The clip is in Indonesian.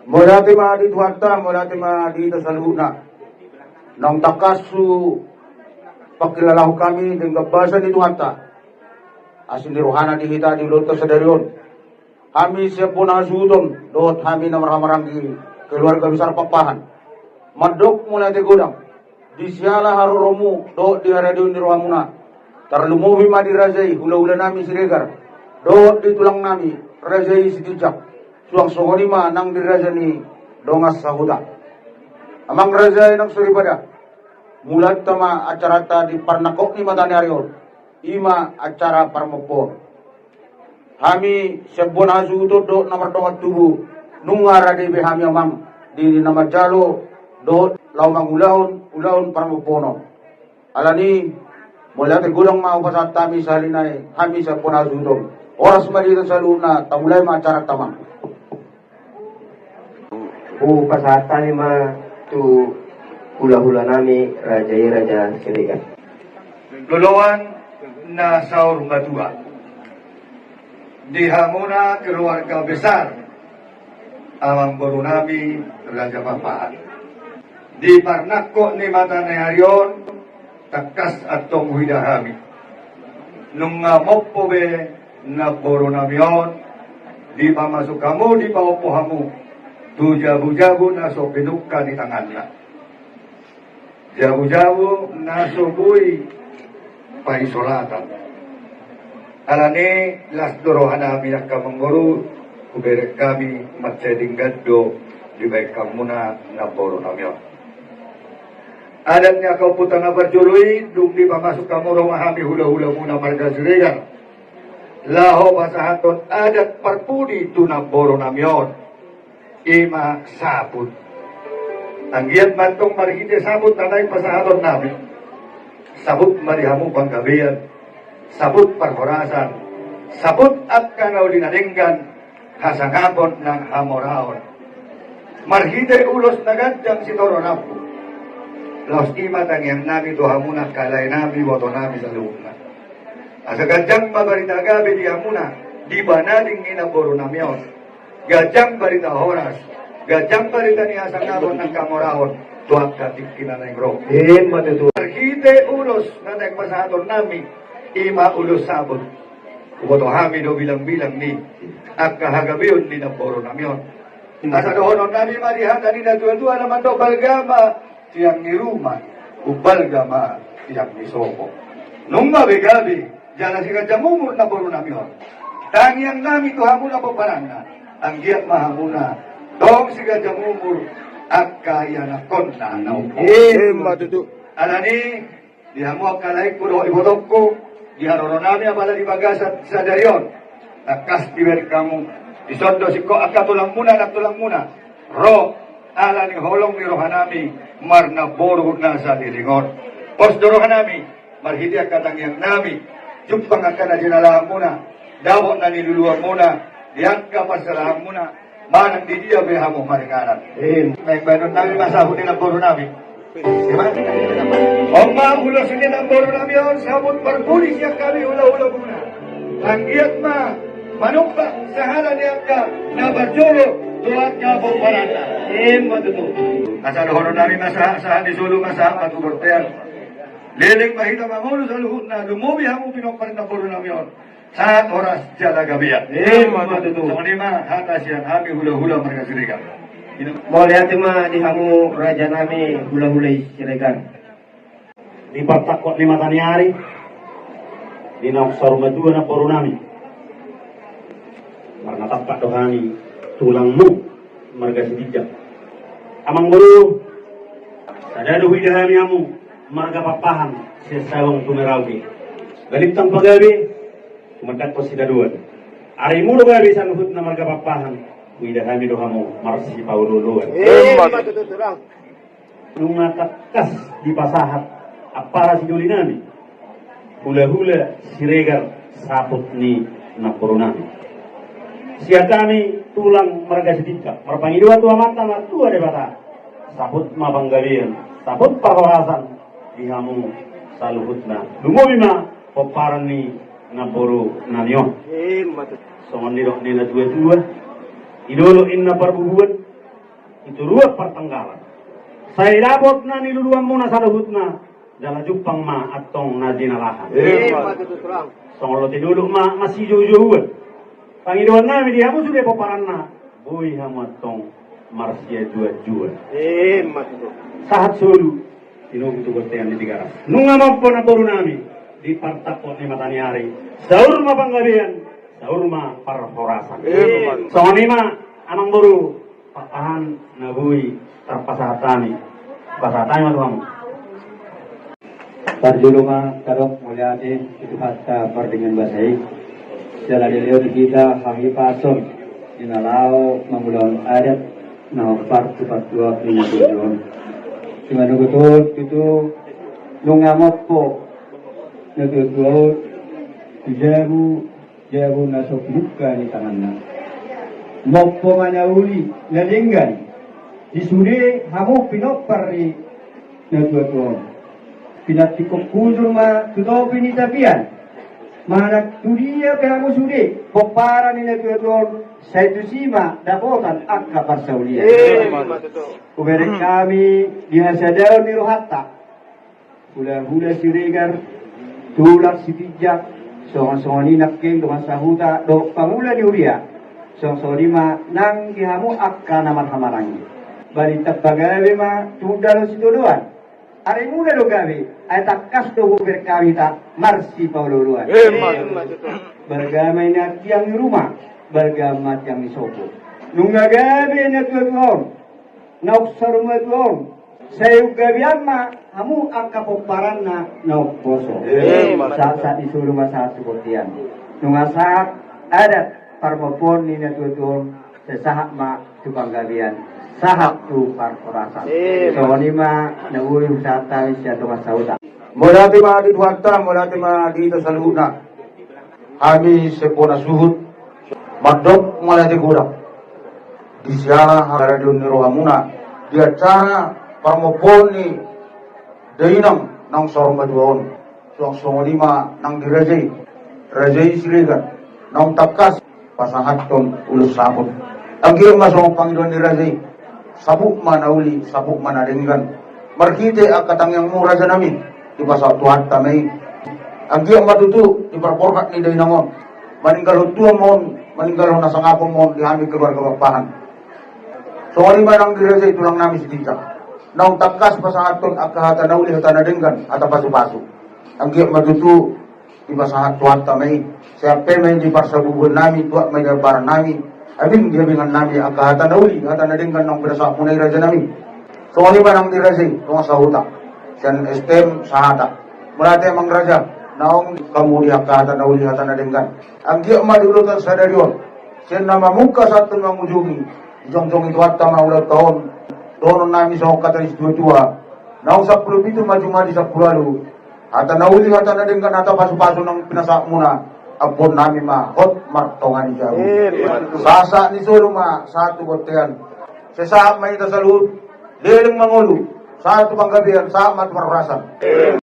Molati ma di tuata, molati ma di tasaluna. Nang takasu pakilalahu kami dengan bahasa di tuata. Asin di rohana di hita di lota sadarion. Kami siap pun asudon, dot kami namaramaranggi keluarga besar papahan. Madok mulai di gudang. Di siala haruromu, dot di radio di rohamuna. Tarlumuhi madi rajai, hula-hula nami siregar. Dot di tulang nami, rajai situjak. Suang songonima nang dirajani dongas sahuda. Amang rajai nang suripada. Mulat tama acara di parnakok ni matani ariol. Ima acara parmopor. Kami sebon asu do nomor dongat tubuh nungara di behami amang di nama jalo do laumang ulaun parmopono. Alani mulai gudang mau pasat kami salinai kami sebon asu do. Oras malita saluna tamulai acara tamang. Pasatan lima tu hula-hula nami raja Sirigan. Luluan na saur madua. Dihamuna keluarga besar amang baru nabi Raja Papahan. Di parnako ni mata neharion takas atong widahami. Nung mopo be na baru nabion di pamasuk kamu di paupohamu tu jabu-jabu na so pedukka di tanganna. Jabu-jabu na so buy paisolatan. Alani las dorohan namin ang kamangguru kuberek kami matseding gaddo di baik kamuna na poro namin. Adat niya kauputan na berjului dung di pamasuk kamu romahami hula-hula muna marga sirigan. Laho pasahaton adat parpudi tu na poro namin. Ima sabut. Ang giat mantong marhide sabut nanay pasahaton namin. Sabut marihamu panggabian. Sabut parhorasan, sabut at kanaw linalinggan, hasangapon ng hamoraon. Marhide ulos na gadyang si Toro Napo. Laos imatang yang nami dohamuna kalay nami woto nami sa luna. Asa gadyang mabarita gabi di hamuna, di ba nating inaboro namyon. Gadyang barita horas, gadyang barita ni hasangapon ng kamoraon, tuwag katik kinanay ro. Marhide ulos na nagpasahaton nami, ima ulos sabot. Uboto hami do bilang-bilang ni at kahagabiyon ni naboro namyon. Asa dohonon nami marihata ni natuwa naman do balgama siyang ni Ruma o balgama siyang ni Soko. Nung mabigabi, dyan na siya jamumur na boro namyon. Tangyang nami to hamuna po parana. Ang giat mahamuna. Dong siya jamumur at kaya na konna na upo. Alani, di hamu kalahik puro ibodok ko. Di haroron nami apala di bagasat sa dayon. Nakas diber kamu. Isondo si ko akatulang muna. Ro, ala ni holong ni rohanami. Marna boro na sa dilingon. Pos dorohanami. Marhidi akatangyang nami. Jupang akana jinalahan muna. Dawot na niluluwang muna. Diyan ka pasalahan muna. Manang di dia behamu maringanan. May banon nami masahod ni boro nami. Oma ulo sini nambor namion sabut perpulis yang kami ula-ula guna. Anggiat ma manumpa sahala ni angka na barjolo tuat ka paranda. Matutu. Asa dohono nami masahan di Sulu masahan patu bertean. Leling mahita mangulo sa luhut na lumubi hamu pinokparin nambor namion. Saat oras jala gabiat. Matutu. Sa manima hatas yang kami hula-hula mereka sirikan. Mau lihat mah di hamu raja nami hula-hulai Siregan. Di partakot ni matani hari, di naksar madua na poro nami. Marna tapak dohani tulangmu marga sedijak. Amang guru, sadadu hidahami amu marga papahan sesawang tumerauki. Galiptang pagabi, kumakat po sidaduan. Ari mulo gabi sa nuhut na marga papahan. Wida kami dohamu marsi paululuan. Nung natakas di pasahat apara si juli nami. Hula-hula siregar saput ni napuro nami. Siya kami tulang marga sedika. Marpangidua tua mata matua de bata. Saput mabanggabian. Saput parhorasan. Dihamu saluhutna. Lumobima paparan ni napuro namion. Songon nirok nila dua-dua. Idolo inna parbubuan ituruat pertenggalan. Saya dabot na niluluan mo na sa luhut na dala jupang ma atong nadinalahan. Songolo tinulog masijujuhuan. Panginoon namin, di mo sudah paparan na buhay hamatong Marsia jua-jua. Sahat sulu tinulog ito yang di tigaras. Nung amap po na puro namin, di partapot ni Mataniari, saur mapanggabihan, saur parhorasan. So ma amang buru patahan na buhay terpasahatani. Pasahatani matuang. Parjulunga karok mulyati itu hatta pardingan basai. Jala deleo kita kami pason inalao mangulon adat na part dua pinatujon. Simano betul itu nungamot po natutuo jabu nasok buka ni tanganna. Moppo manauli nalinggan disude hamu pinopar ni natutuo. Pinatikok kudro ma tuto pinitapian. Manak tudia peramu sude. Popara ni natutuon saya tu sima dapotan akka parsaulia. Ubere kami dihasadao ni rohatta. Hula-hula siregar tulak sitijak songon-songoni nakking dengan sahuta do pamula di uria. Song-songoni ma nang dihamu akka naman hamarangi. Balita pagawe ma tudalo situduan. Ari muda do gawe, ay takas do berkawi ta marsi paululuan. Bergamai na tiang di rumah, bergamat yang di sopo. Nunga gawe na tuon, nauk saruma tuon. Sayu gawe amma, hamu angka poparan na nauk boso. Saat isu rumah saat sepertian. Nunga saat adat parmopon ni na tuon, sesahak ma tukang gawian. Sahak tu parkorasan. So ni ma nawuri wisata siya to masauta. Mulati ma di Duhatta, mulati ma dito sa Luna. Kami sepona suhut, magdok mulati gudang. Di siya radio ni Rohamuna, di acara parmopon ni Dainam ng sorong maduon. So lima ng dirajay, rajay siligan, ng takas, pasahat ton ulus sabon. Ang kiyong masong Panginoon ni Rajay, sabuk manauli, sabuk manaringgan. Markite ang katangyang mura sa namin. Di ba sa tuhat tamay. Ang giyang matutu, di parporkat ni Dainamon. Maninggalon tuwa mon, maninggalon nasa ngapong mon, di kami keluar kapapahan. So, wali man ang dirasay, tulang namin si Tita. Naong takas pa sa aton, ang kahata na uli, hata na dinggan, at pasu-pasu. Ang giyang matutu, di ba sa tuhat tamay. Siya may di par sa bubuan namin, tuwat may dabaran namin. Abing gabingan namin ang kahata na uli, hata na dinggan ng pinasa po na iraja namin. So, wali man ang dirasay, tunga sa utak. Siyan estem sa hata. Mula tayo mang raja, naong kamuli ang kahata na uli, hata na dinggan. Ang giyang madulutan sa daryon, siyan na mamungka sa aton mga ujungi, jong-jong ito at tama ulat taon, doon namin sa katalis tuwa-tuwa, naong sa pulupito majumadi sa pulalu, hata na uli, hata na dinggan, hata paso-paso ng pinasa muna, apon namin hot martongan ni Jabu. Sasa ni Soluma, sa ato botean, sa may ita sa luhut, liling mangulu, sa ato panggabihan, sa amat marurasan.